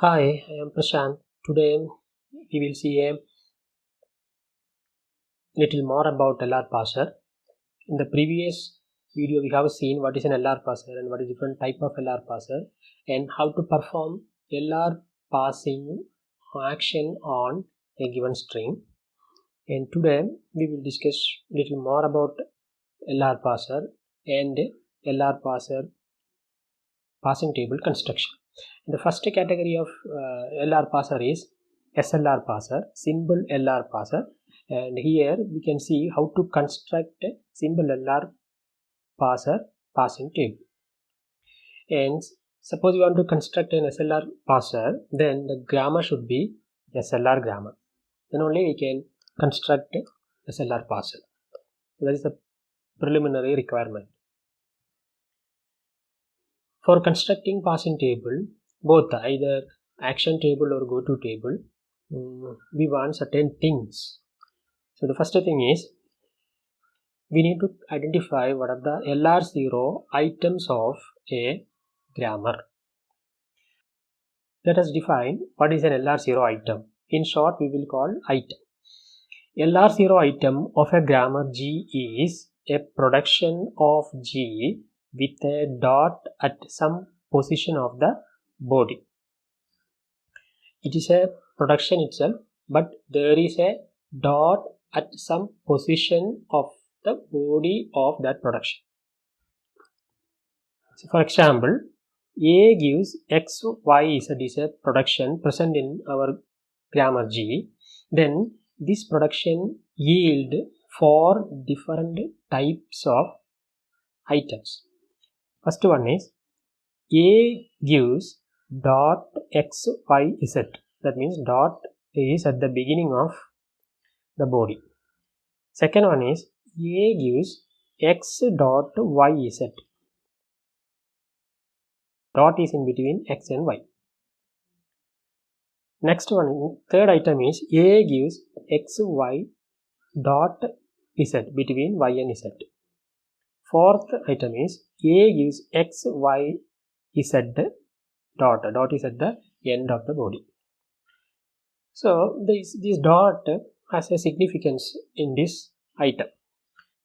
Hi, I am Prashant. Today we will see a little more about LR parser. In the previous video we have seen what is an LR parser and what is different type of LR parser and how to perform LR parsing action on a given string. And today we will discuss little more about LR parser and LR parser parsing table construction. The first category of LR parser is SLR parser, symbol LR parser, and here we can see how to construct a symbol LR parser parsing table. And suppose you want to construct an SLR parser, then the grammar should be SLR grammar. Then only we can construct SLR parser. So that is the preliminary requirement. For constructing parsing table, both either action table or go to table, we want certain things. So the first thing is we need to identify what are the LR0 items of a grammar. Let us define what is an LR0 item. In short, we will call item. LR0 item of a grammar G is a production of G with a dot at some position of the body. It is a production itself, but there is a dot at some position of the body of that production. So for example, A gives X, Y, Z is a production present in our grammar G. Then this production yield 4 different types of items. First one is A gives dot X, Y, Z. That means dot is at the beginning of the body. Second one is A gives X dot Y, Z. Dot is in between X and Y. Next one, third item is A gives X, Y dot Z between Y and Z. Fourth item is A gives X, Y, Z dot. Dot is at the end of the body. So this dot has a significance in this item.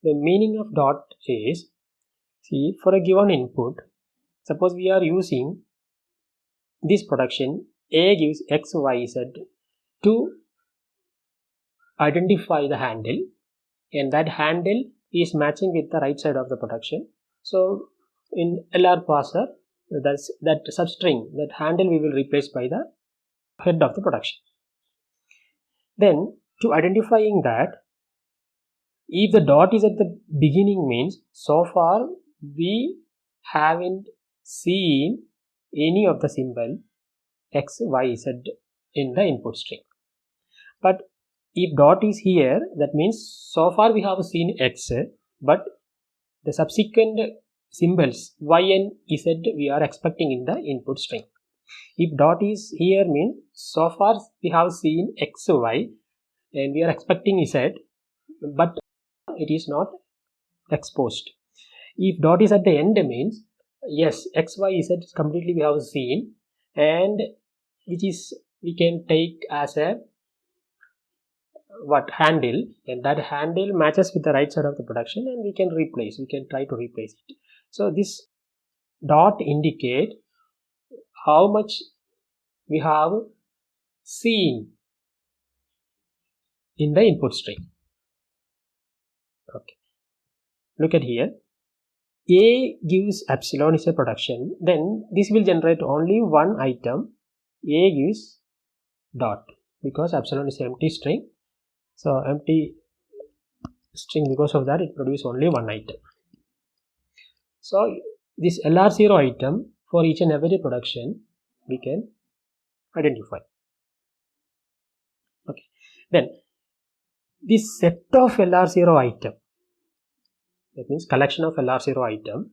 The meaning of dot is, see, for a given input, suppose we are using this production A gives X, Y, Z to identify the handle, and that handle is matching with the right side of the production. So in LR parser, that substring, that handle we will replace by the head of the production. Then to identifying that, if the dot is at the beginning means so far we haven't seen any of the symbol X, Y, Z in the input string. But if dot is here, that means so far we have seen X, but the subsequent symbols Y and Z we are expecting in the input string. If dot is here means so far we have seen X, Y and we are expecting Z, but it is not exposed. If dot is at the end means yes, X, Y, Z is completely we have seen, and which is we can take as a handle, and that handle matches with the right side of the production, and we can try to replace it. So this dot indicate how much we have seen in the input string. Okay, look at here. A gives epsilon is a production, then this will generate only one item. A gives dot because epsilon is an empty string. So empty string, because of that it produces only one item. So this LR0 item for each and every production we can identify. Okay, then this set of LR0 item, that means collection of LR0 item,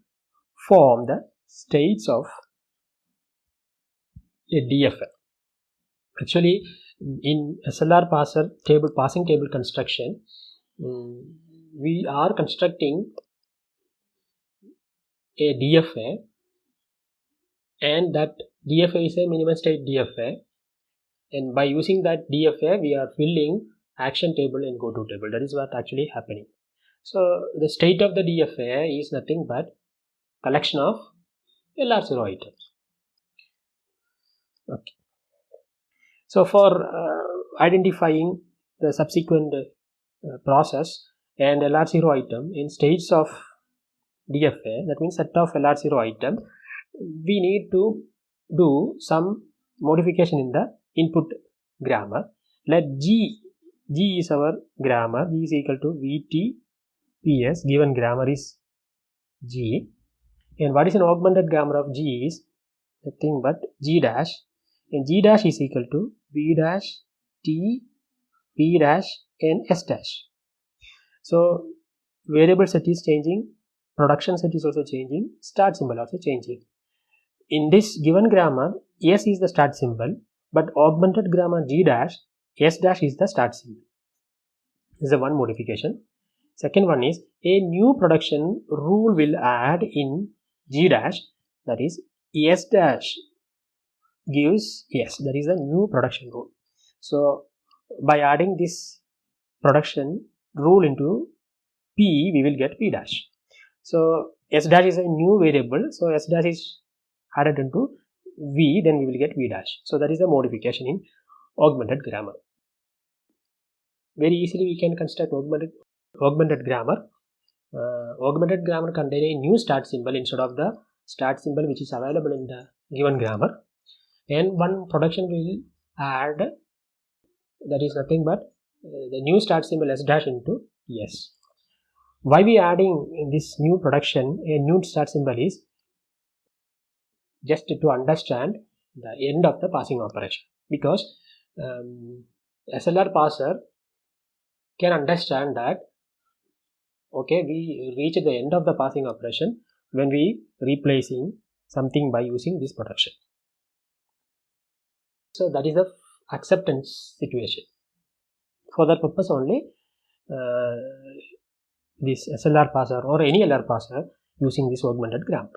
form the states of a DFL. Actually, in SLR parser table parsing table construction, we are constructing a DFA, and that DFA is a minimum state DFA, and by using that DFA we are filling action table and go to table. That is what actually happening. So the state of the DFA is nothing but collection of LR0 items. Okay. So for identifying the subsequent process and LR0 item in states of DFA, that means set of LR0 item, we need to do some modification in the input grammar. Let G is our grammar, G is equal to VT PS, given grammar is G, and what is an augmented grammar of G is nothing but G dash, and G dash is equal to V dash T P dash and S dash. So variable set is changing, production set is also changing, start symbol also changing. In this given grammar, S is the start symbol, but augmented grammar G dash, S dash is the start symbol. This is the one modification. Second one is a new production rule will add in G dash, that is S dash gives S, that is the new production rule. So by adding this production rule into P, we will get P dash. So S dash is a new variable, so S dash is added into V, then we will get V dash. So that is the modification in augmented grammar. Very easily we can construct augmented grammar. Augmented grammar contain a new start symbol instead of the start symbol which is available in the given grammar, and one production will add, that is nothing but the new start symbol S dash into S. Why we adding in this new production a new start symbol is just to understand the end of the passing operation, because SLR parser can understand that okay, we reach the end of the passing operation when we replacing something by using this production. So that is the acceptance situation. For that purpose only this SLR parser or any LR parser using this augmented grammar.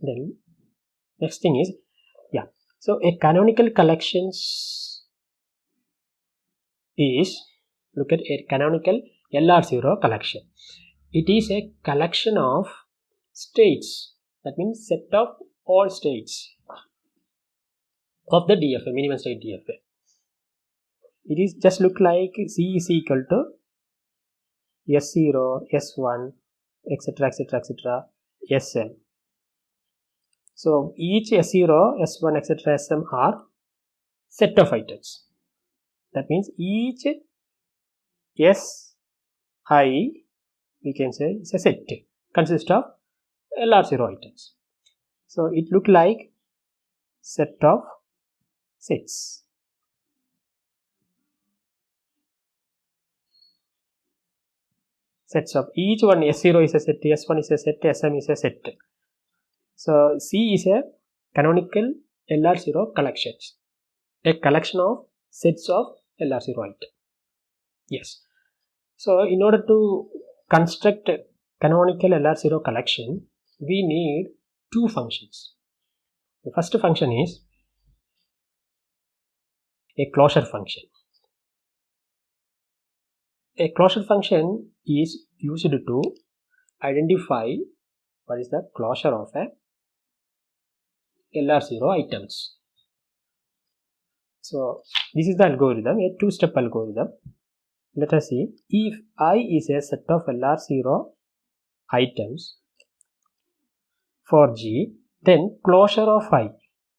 Then next thing is, so a canonical collections is, look at a canonical LR0 collection. It is a collection of states, that means set of all states of the DFA, minimum state DFA. It is just look like C is equal to S0, S1, etc, etc, etc, Sm. So each S0, S1, etc, Sm are set of items. That means each Si, we can say, is a set, consists of LR0 items. So it look like set of sets. Sets of each one, S0 is a set, S1 is a set, Sm is a set. So C is a canonical LR0 collections, a collection of sets of LR0 item. Yes. So in order to construct a canonical LR0 collection, we need two functions. The first function is a closure function. A closure function is used to identify what is the closure of a LR0 items. So this is the algorithm, a two-step algorithm. Let us see, if I is a set of LR0 items for G, then closure of I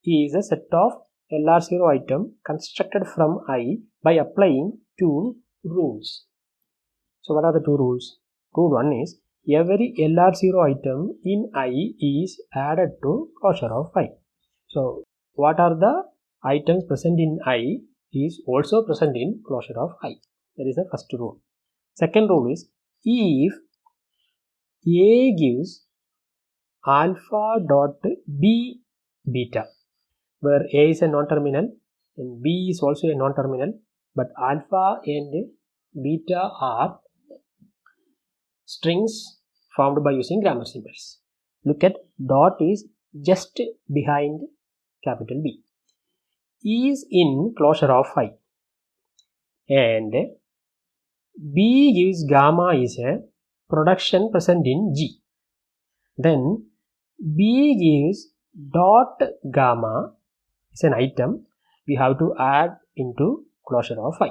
is a set of LR0 item constructed from I by applying two rules. So what are the two rules? Rule 1 is every LR0 item in I is added to closure of I. So what are the items present in I is also present in closure of I. That is the first rule. Second rule is if A gives alpha dot B beta, where A is a non-terminal and B is also a non-terminal, but alpha and beta are strings formed by using grammar symbols. Look at dot is just behind capital B is in closure of phi, and B gives gamma is a production present in G. Then B gives dot gamma is an item we have to add into closure of phi.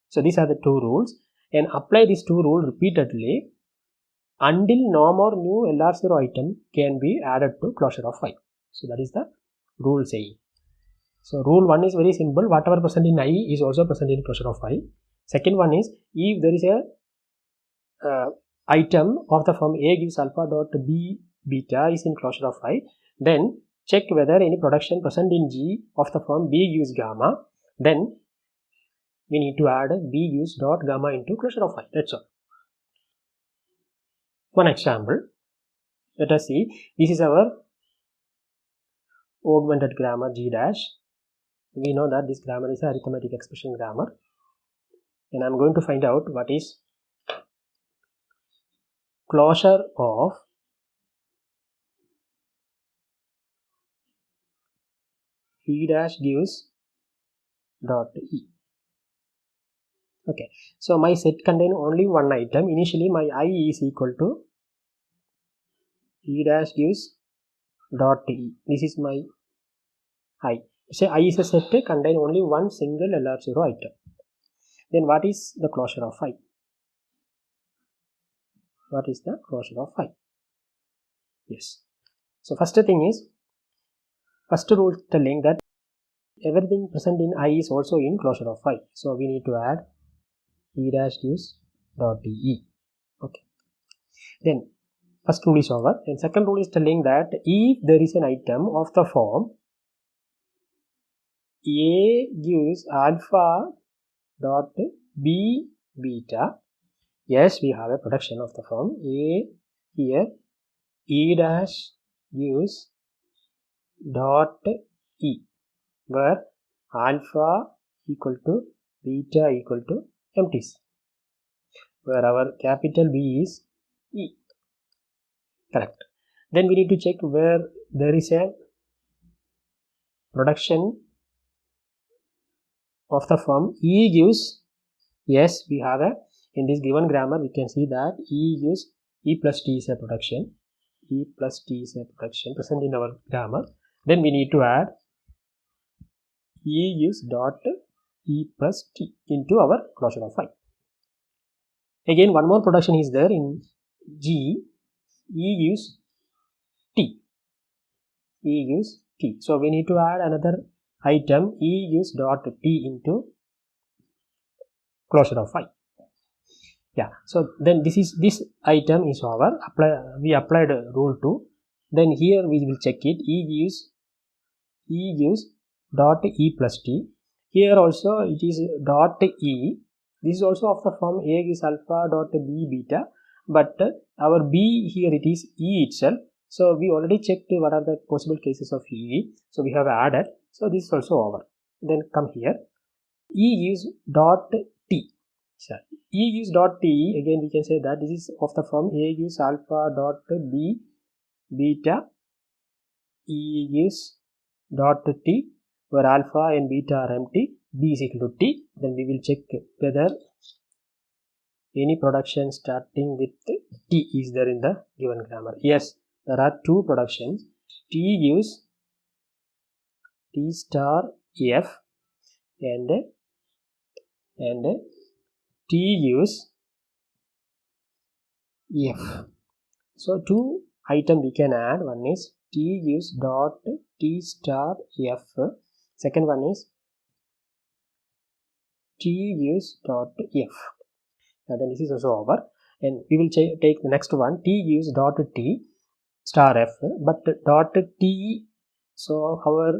So these are the two rules, and apply these two rules repeatedly until no more new LR0 item can be added to closure of phi. So that is the rule saying. So rule 1 is very simple, whatever present in I is also present in closure of phi. Second one is, if there is a item of the form A gives alpha dot B beta is in closure of phi, then check whether any production present in G of the form B gives gamma, then we need to add B gives dot gamma into closure of phi. That's all. One example, let us see. This is our augmented grammar G dash. We know that this grammar is a arithmetic expression grammar, and I am going to find out what is closure of E dash gives dot E. Okay, so my set contains only one item. Initially my I is equal to E dash gives dot E. This is my I. Say I is a set contain only one single LR0 item. Then what is the closure of phi? What is the closure of phi? Yes. So first thing is, first rule telling that everything present in I is also in closure of phi. So we need to add E dash gives dot E. Okay. Then first rule is over. And second rule is telling that if there is an item of the form A gives alpha dot B beta, yes, we have a production of the form A here, E dash gives dot E, where alpha equal to beta equal to empties, where our capital B is E. Correct. Then we need to check where there is a production of the form E gives, yes, we have a, in this given grammar we can see that E gives E plus T is a production, E plus T is a production present in our grammar. Then we need to add E gives dot E plus T into our closure of phi. Again one more production is there in G, E gives T, E gives T. So we need to add another item E gives dot T into closure of phi. Yeah, so then this item is over. We applied rule 2. Then here we will check it. E gives dot E plus T. Here also it is dot E. This is also of the form A gives alpha dot B beta, but our B here it is E itself. So we already checked what are the possible cases of E. So we have added. So this is also over. Then come here. E gives dot T. So E gives dot T, again we can say that this is of the form A gives alpha dot B beta, E gives dot T, where alpha and beta are empty, B is equal to T. Then we will check whether any production starting with T is there in the given grammar. Yes, there are two productions. T gives T star F and T gives F. So two item we can add. One is T gives dot T star F. Second one is T gives dot F. And then this is also over. And we will take the next one. T gives dot T star F. But dot T. So our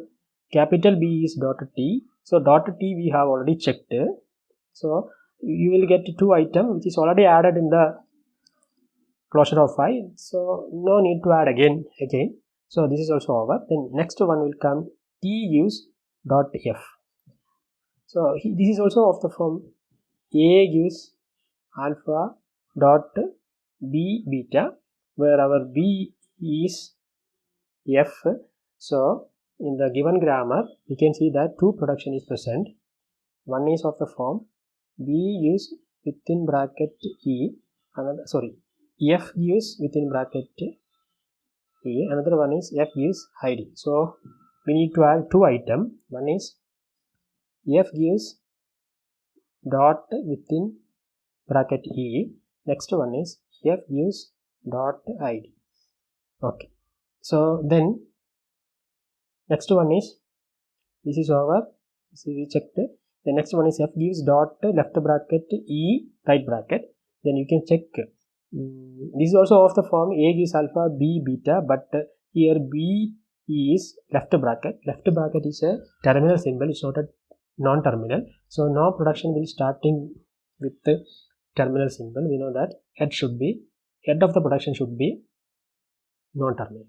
capital B is dot T. So dot T we have already checked. So you will get two items which is already added in the closure of phi. So no need to add again. So this is also over. Then next one will come T gives dot F. So this is also of the form A gives alpha dot B beta. where our B is F. So in the given grammar, we can see that two production is present. One is of the form B gives within bracket E, F gives within bracket E, another one is F gives ID. So we need to add two items. One is F gives dot within bracket E, next one is F gives dot ID. Okay, so then next one is, this is over, this is we checked. The next one is F gives dot left bracket E right bracket. Then you can check. This is also of the form A gives alpha, B beta, but here B is left bracket. Left bracket is a terminal symbol, it's not a non-terminal. So now production will starting with the terminal symbol. We know that head of the production should be non-terminal.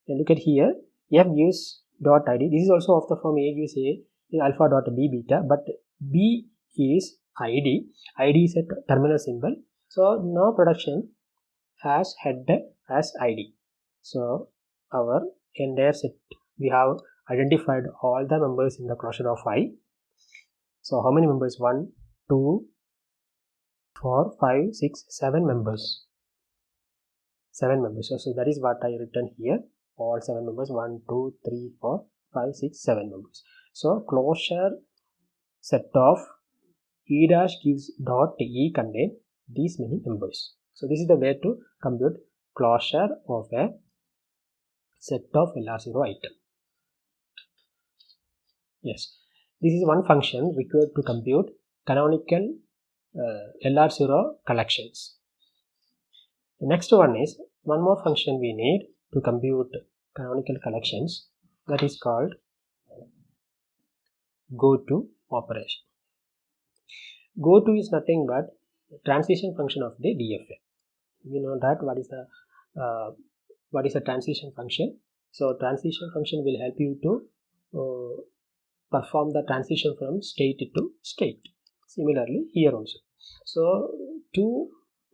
And look at here, F gives dot ID. This is also of the form A gives A alpha dot B beta, but B is ID. ID is a terminal symbol. So now production has head as ID. So our entire set, we have identified all the members in the closure of I. So how many members? 1, 2, 4, 5, 6, 7 members. 7 members. So that is what I written here. All 7 members. 1, 2, 3, 4, 5, 6, 7 members. So closure set of E dash gives dot E contain these many members. So this is the way to compute closure of a set of LR0 item. Yes, this is one function required to compute canonical LR0 collections. The next one is one more function we need to compute canonical collections, that is called goTo operation. goTo is nothing but transition function of the DFA. We know that what is a transition function. So transition function will help you to perform the transition from state to state. Similarly here also. So two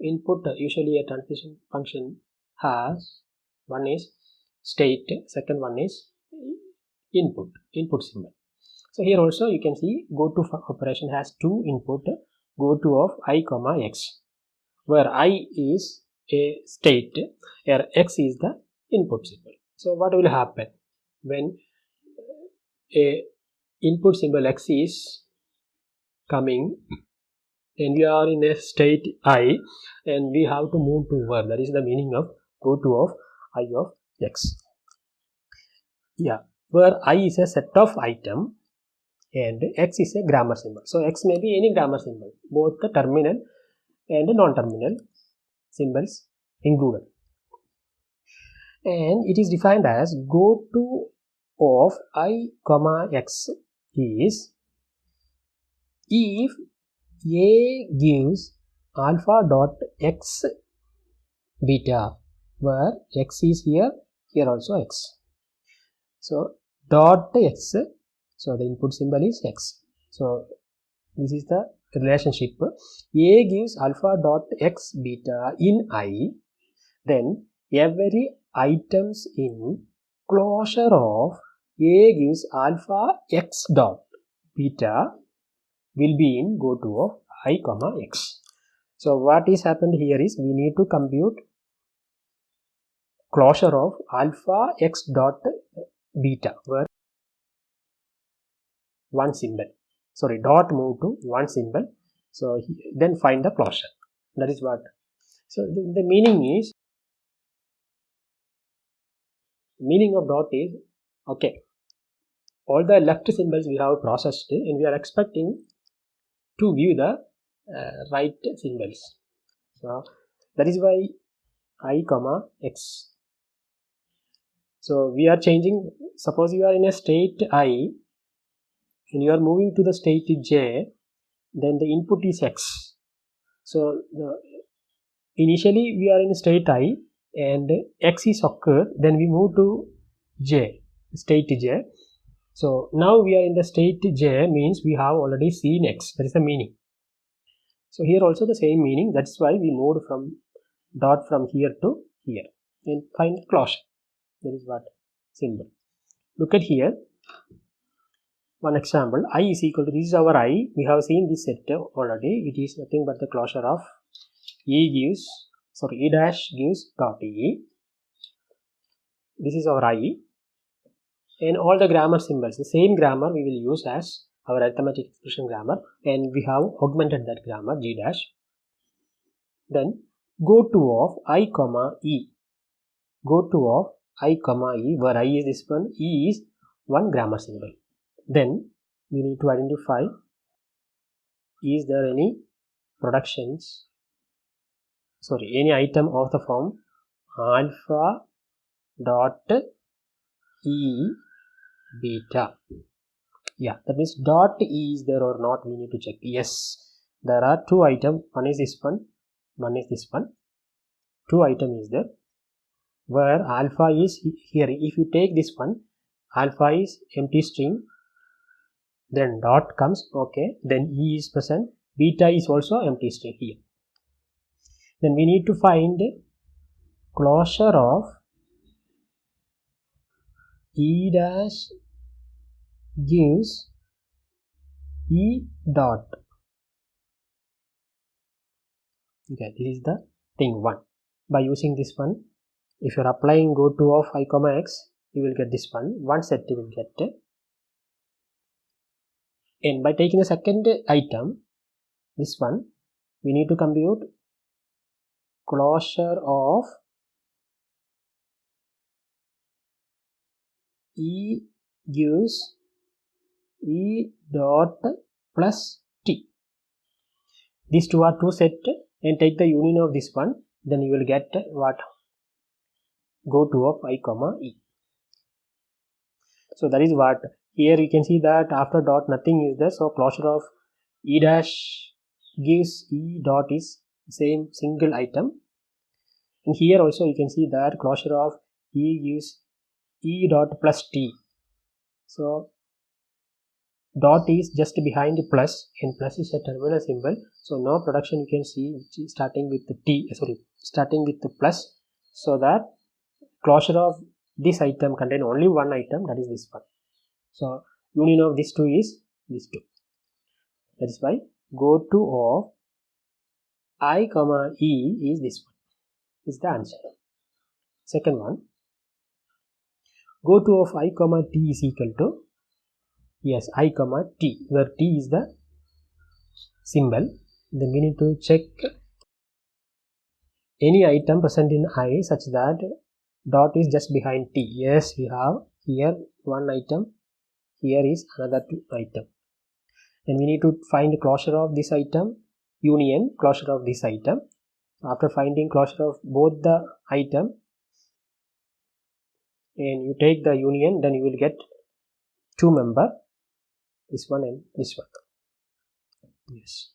input, usually a transition function has, one is state, second one is input symbol. So here also you can see goTo operation has two input, goTo of I comma x, where I is a state, where x is the input symbol. So what will happen when a input symbol x is coming and we are in a state I and we have to move to where? That is the meaning of goTo of I of x. Yeah, where I is a set of item and x is a grammar symbol. So x may be any grammar symbol, both the terminal and non-terminal symbols included. And it is defined as goTo of I comma x is if A gives alpha dot x beta, where x is here also x. So dot x, so the input symbol is x. So this is the relationship. A gives alpha dot x beta in I, then every items in closure of A gives alpha x dot beta will be in goTo of I comma x. So what is happened here is we need to compute closure of alpha x dot beta, where one symbol, dot move to one symbol. So then find the closure. That is what. So the meaning is, meaning of dot is, okay, all the left symbols we have processed and we are expecting to view the right symbols. So that is why I comma x. So we are changing, suppose you are in a state I and you are moving to the state j, then the input is x. So initially we are in state I and x is occurred, then we move to j, state j. So now we are in the state j, means we have already seen x. That is the meaning. So here also the same meaning. That's why we moved from dot from here to here and find closure. That is what symbol. Look at here. One example, I is equal to, this is our I. We have seen this set already. It is nothing but the closure of E dash gives dot E. This is our I. And all the grammar symbols, the same grammar we will use as our arithmetic expression grammar, and we have augmented that grammar G dash. Then go to of I comma E. Go to of I comma E, where I is this one, E is one grammar symbol. Then we need to identify, is there any productions, any item of the form alpha dot E beta. Yeah, that means dot E is there or not, we need to check. Yes, there are two items. One is this one is this one. Two item is there, where alpha is here. If you take this one, alpha is empty string, then dot comes, okay, then E is present, beta is also empty string here. Then we need to find closure of E dash gives E dot. Okay, this is the thing one. By using this one, if you are applying go to of I comma x, you will get this one set you will get. And by taking the second item, this one, we need to compute closure of E gives E dot plus T. These two are two set, and take the union of this one, then you will get what? Go to of I comma E. So that is what, here you can see that after dot nothing is there, so closure of E dash gives E dot is same single item. And here also you can see that closure of E gives E dot plus T. So dot is just behind the plus, and plus is a terminal symbol, so no production you can see which is starting with the starting with the plus, so that closure of this item contain only one item, that is this one. So union of these two is these two. That is why go to of I comma E is this one, is the answer. Second one, go to of I comma T is equal to, yes, I comma T, where T is the symbol. Then we need to check any item present in I such that dot is just behind T. Yes, we have here one item, here is another two item, and we need to find closure of this item, union closure of this item. After finding closure of both the item and you take the union, then you will get two member, this one and this one. Yes,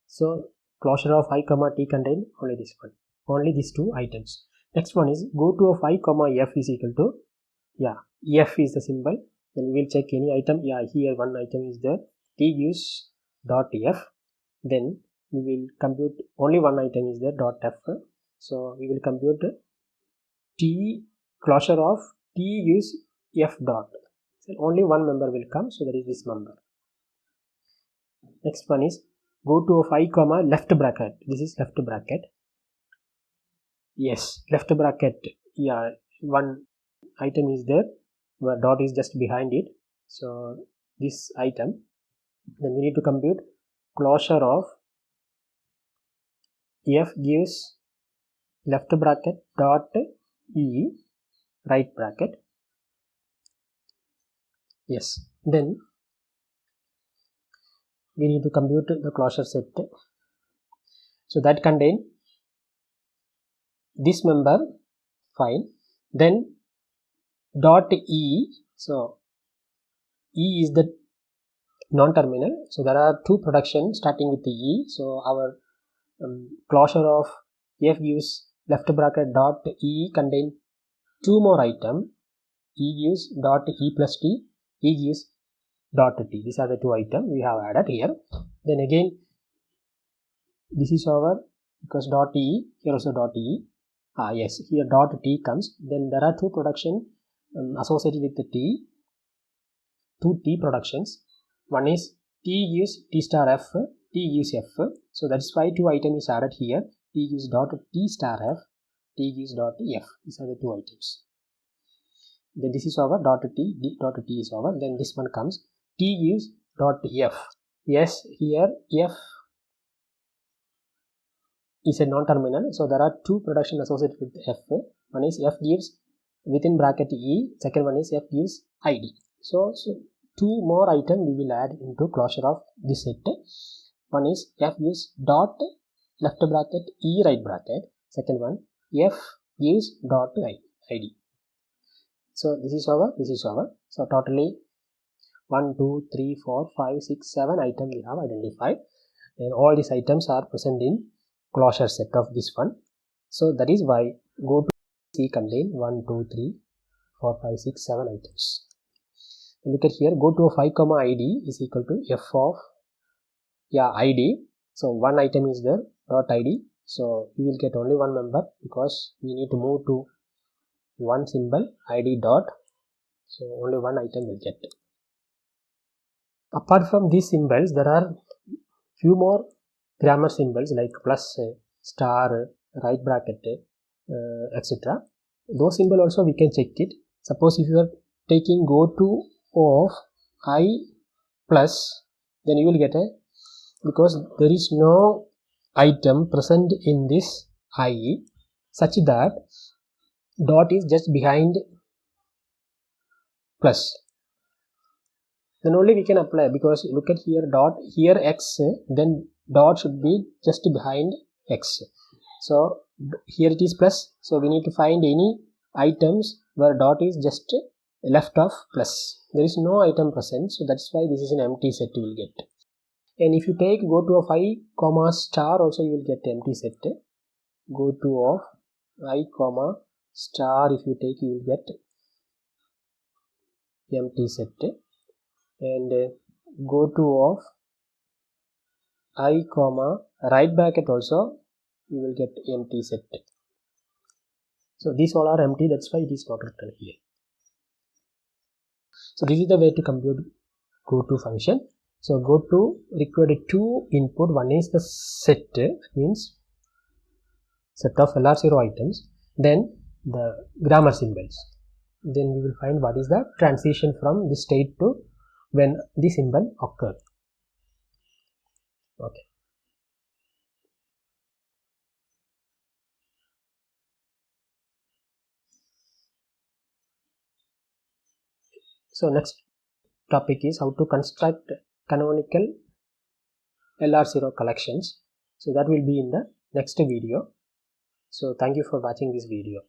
so closure of I comma T contain only this one, only these two items. Next one is go to of I comma F is equal to, F is the symbol. Then we will check any item. Here one item is there, T gives dot F. Then we will compute only one item is there, dot F. So we will compute T, closure of T gives F dot. So only one member will come, so that is this member. Next one is go to of I comma left bracket. This is left bracket. Yes, left bracket. One item is there where dot is just behind it, so this item. Then we need to compute closure of F gives left bracket dot E right bracket. Yes, then we need to compute the closure set, so that contain this member, fine. Then dot E, so E is the non-terminal, so there are two productions starting with the E, so our closure of F gives left bracket dot E contain two more item, E gives dot E plus T, E gives dot T. These are the two items we have added here. Then again, this is our because dot E, here also dot E. Yes, here dot T comes. Then there are two production associated with the T, two T productions. One is T gives T star F, T gives F. So that's why two items is added here. T gives dot T star F, T gives dot F. These are the two items. Then this is over, dot T, dot T is over. Then this one comes, T gives dot F. Yes, here F is a non-terminal, so there are two production associated with F. One is F gives within bracket E, second one is F gives ID. So two more items we will add into closure of this set. One is F gives dot left bracket E right bracket, second one F gives dot ID. So this is over, this is over. So totally 1, 2, 3, 4, 5, 6, 7 items we have identified, and all these items are present in closure set of this one. So that is why go to C contain 1, 2, 3, 4, 5, 6, 7 items. And look at here, go to 5 comma ID is equal to F of ID. So one item is there, dot ID. So we will get only one member because we need to move to one symbol ID dot. So only one item will get. Apart from these symbols, there are few more grammar symbols like plus, star, right bracket, etc. Those symbols also we can check it. Suppose if you are taking go to of I plus, then you will get a, because there is no item present in this I such that dot is just behind plus, then only we can apply, because look at here dot, here X, then dot should be just behind X. So here it is plus, so we need to find any items where dot is just left of plus. There is no item present, so that's why this is an empty set you will get. And if you take go to of I comma star also you will get empty set. Go to of I comma star, if you take you will get empty set. And go to of I comma right bracket also you will get empty set. So these all are empty, that's why it is not written here. So this is the way to compute go to function. So go to required two input. One is the set, means set of LR0 items, then the grammar symbols. Then we will find what is the transition from this state to when the symbol occurs. Okay. So next topic is how to construct canonical LR0 collections. So that will be in the next video. So thank you for watching this video.